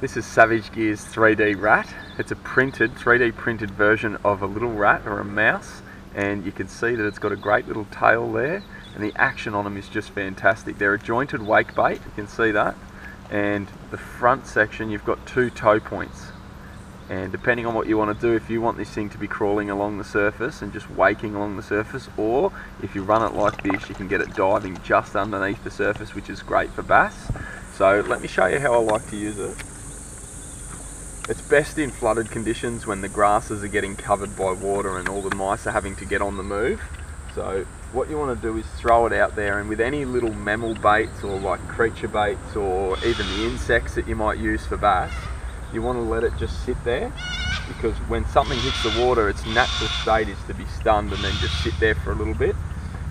This is Savage Gear's 3D rat. It's a 3D printed version of a little rat or a mouse, and you can see that it's got a great little tail there, and the action on them is just fantastic. They're a jointed wake bait, you can see that, and the front section you've got 2 toe points. And depending on what you want to do, if you want this thing to be crawling along the surface and just waking along the surface, or if you run it like this, you can get it diving just underneath the surface, which is great for bass. So let me show you how I like to use it. It's best in flooded conditions when the grasses are getting covered by water and all the mice are having to get on the move. So what you want to do is throw it out there, and with any little mammal baits or like creature baits or even the insects that you might use for bass, you want to let it just sit there, because when something hits the water, its natural state is to be stunned and then just sit there for a little bit.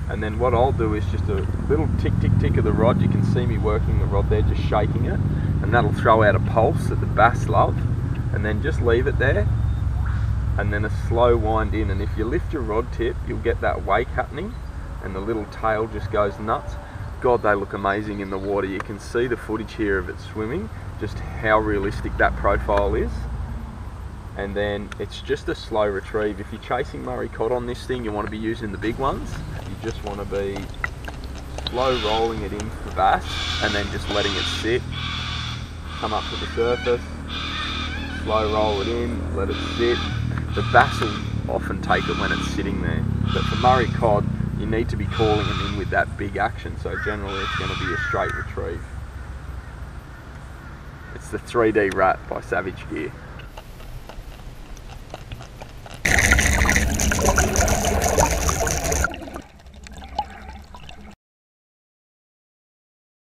And then what I'll do is just a little tick tick tick of the rod. You can see me working the rod there, just shaking it, and that'll throw out a pulse that the bass love. And then just leave it there, and then a slow wind in, and if you lift your rod tip, you'll get that wake happening and the little tail just goes nuts. God, they look amazing in the water. You can see the footage here of it swimming, just how realistic that profile is. And then it's just a slow retrieve. If you're chasing Murray cod on this thing, you want to be using the big ones. You just want to be slow rolling it in for bass and then just letting it sit, come up to the surface, slow roll it in, let it sit. The bass will often take it when it's sitting there, but for Murray cod you need to be calling them in with that big action, so generally it's going to be a straight retrieve. It's the 3D rat by Savage Gear.